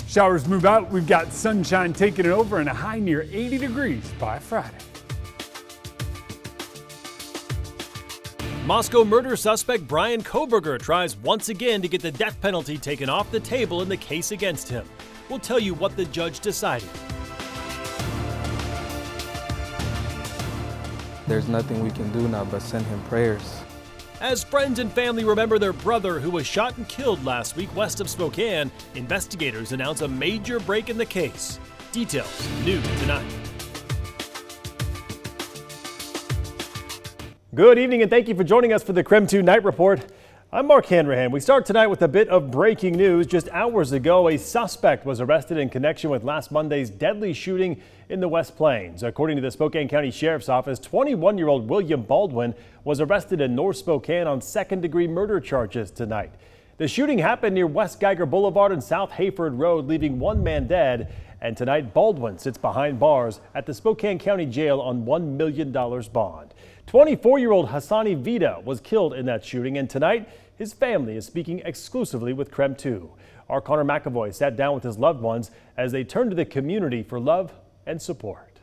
Showers move out. We've got sunshine taking it over and a high near 80 degrees by Friday. Moscow murder suspect Bryan Kohberger tries once again to get the death penalty taken off the table in the case against him. We'll tell you what the judge decided. There's nothing we can do now but send him prayers. As friends and family remember their brother who was shot and killed last week west of Spokane, investigators announce a major break in the case. Details new tonight. Good evening and thank you for joining us for the KREM 2 Night Report. I'm Mark Hanrahan. We start tonight with a bit of breaking news. Just hours ago, a suspect was arrested in connection with last Monday's deadly shooting in the West Plains. According to the Spokane County Sheriff's Office, 21-year-old William Baldwin was arrested in North Spokane on second-degree murder charges tonight. The shooting happened near West Geiger Boulevard and South Hayford Road, leaving one man dead. And tonight, Baldwin sits behind bars at the Spokane County Jail on $1 million bond. 24-year-old Hassani Vida was killed in that shooting, and tonight his family is speaking exclusively with KREM 2. Our Connor McAvoy sat down with his loved ones as they turned to the community for love and support.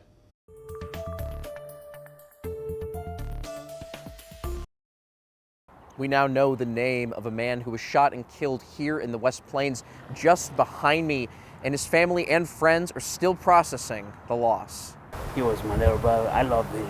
We now know the name of a man who was shot and killed here in the West Plains just behind me, and his family and friends are still processing the loss. He was my little brother. I loved him.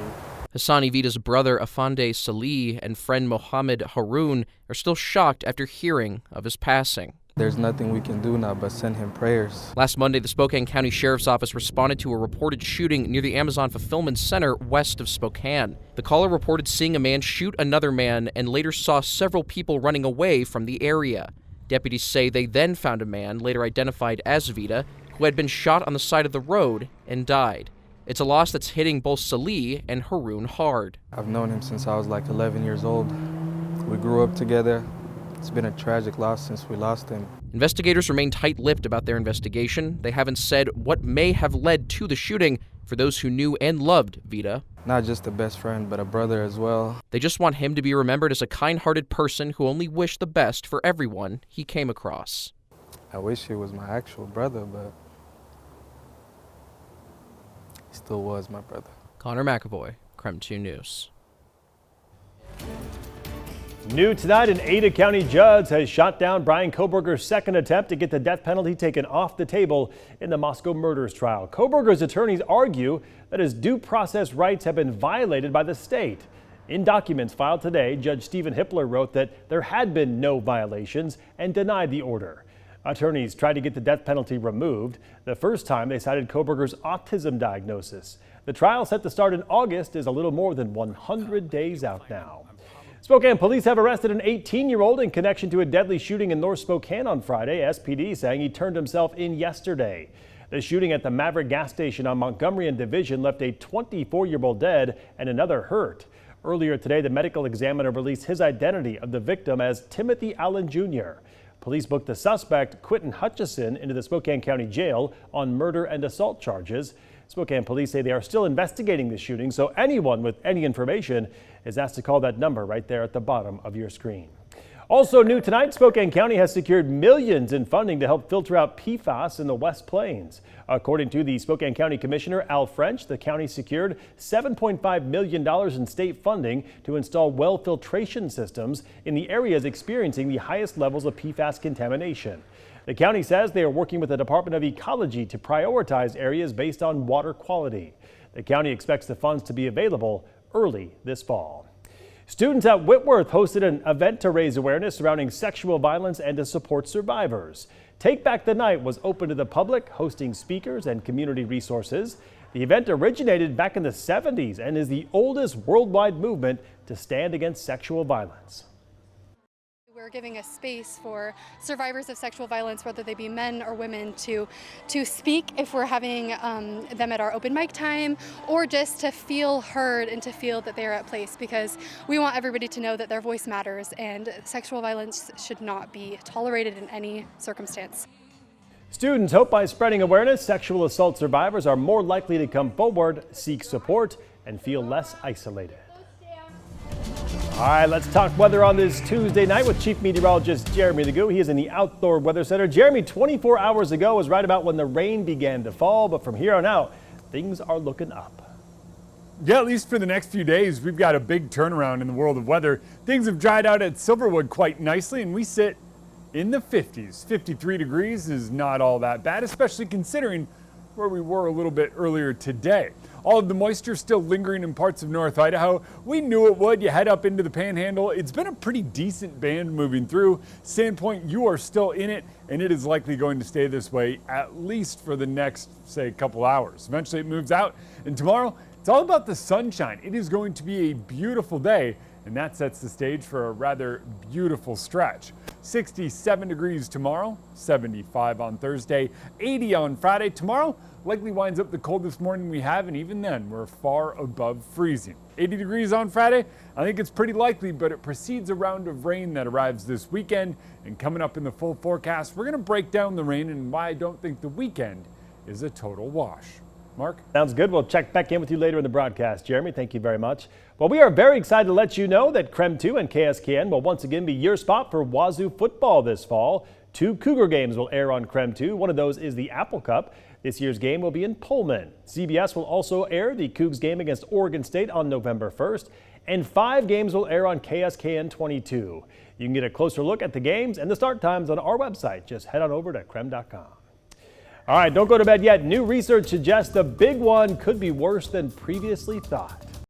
Hassani Vida's brother Afande Salih and friend Mohammed Haroun are still shocked after hearing of his passing. There's nothing we can do now but send him prayers. Last Monday, the Spokane County Sheriff's Office responded to a reported shooting near the Amazon Fulfillment Center west of Spokane. The caller reported seeing a man shoot another man and later saw several people running away from the area. Deputies say they then found a man, later identified as Vida, who had been shot on the side of the road and died. It's a loss that's hitting both Salih and Haroun hard. I've known him since I was like 11 years old. We grew up together. It's been a tragic loss since we lost him. Investigators remain tight-lipped about their investigation. They haven't said what may have led to the shooting for those who knew and loved Vida. Not just a best friend, but a brother as well. They just want him to be remembered as a kind-hearted person who only wished the best for everyone he came across. I wish he was my actual brother, but he still was my brother. Connor McAvoy, KREM 2 News. New tonight, an Ada County judge has shot down Bryan Kohberger's second attempt to get the death penalty taken off the table in the Moscow murders trial. Kohberger's attorneys argue that his due process rights have been violated by the state. In documents filed today, Judge Stephen Hippler wrote that there had been no violations and denied the order. Attorneys tried to get the death penalty removed. The first time they cited Kohberger's autism diagnosis. The trial set to start in August is a little more than 100 days out now. Spokane police have arrested an 18-year-old in connection to a deadly shooting in North Spokane on Friday. SPD saying he turned himself in yesterday. The shooting at the Maverick gas station on Montgomery and Division left a 24-year-old dead and another hurt. Earlier today, the medical examiner released his identity of the victim as Timothy Allen Jr. Police booked the suspect, Quentin Hutchison, into the Spokane County Jail on murder and assault charges. Spokane police say they are still investigating the shooting, so anyone with any information is asked to call that number right there at the bottom of your screen. Also new tonight, Spokane County has secured millions in funding to help filter out PFAS in the West Plains. According to the Spokane County Commissioner Al French, the county secured $7.5 million in state funding to install well filtration systems in the areas experiencing the highest levels of PFAS contamination. The county says they are working with the Department of Ecology to prioritize areas based on water quality. The county expects the funds to be available early this fall. Students at Whitworth hosted an event to raise awareness surrounding sexual violence and to support survivors. Take Back the Night was open to the public, hosting speakers and community resources. The event originated back in the 70s and is the oldest worldwide movement to stand against sexual violence. We're giving a space for survivors of sexual violence, whether they be men or women, to speak if we're having them at our open mic time, or just to feel heard and to feel that they're at place, because we want everybody to know that their voice matters and sexual violence should not be tolerated in any circumstance. Students hope by spreading awareness, sexual assault survivors are more likely to come forward, seek support, and feel less isolated. All right, let's talk weather on this Tuesday night with Chief Meteorologist Jeremy Legoo. He is in the Outdoor Weather Center. Jeremy, 24 hours ago was right about when the rain began to fall, but from here on out, things are looking up. Yeah, at least for the next few days, we've got a big turnaround in the world of weather. Things have dried out at Silverwood quite nicely, and we sit in the 50s. 53 degrees is not all that bad, especially considering where we were a little bit earlier today. All of the moisture still lingering in parts of North Idaho. We knew it would. You head up into the Panhandle. It's been a pretty decent band moving through. Sandpoint, you are still in it, and it is likely going to stay this way at least for the next, say, couple hours. Eventually it moves out, and tomorrow it's all about the sunshine. It is going to be a beautiful day, and that sets the stage for a rather beautiful stretch. 67 degrees tomorrow, 75 on Thursday, 80 on Friday. Tomorrow likely winds up the coldest morning we have, and even then we're far above freezing. 80 degrees on Friday, I think it's pretty likely, but it precedes a round of rain that arrives this weekend. And coming up in the full forecast, we're going to break down the rain and why I don't think the weekend is a total wash. Mark? Sounds good. We'll check back in with you later in the broadcast. Jeremy, thank you very much. Well, we are very excited to let you know that KREM 2 and KSKN will once again be your spot for Wazu football this fall. 2 Cougar games will air on KREM 2. One of those is the Apple Cup. This year's game will be in Pullman. CBS will also air the Cougs game against Oregon State on November 1st. And 5 games will air on KSKN 22. You can get a closer look at the games and the start times on our website. Just head on over to KREM.com. All right, don't go to bed yet. New research suggests the big one could be worse than previously thought.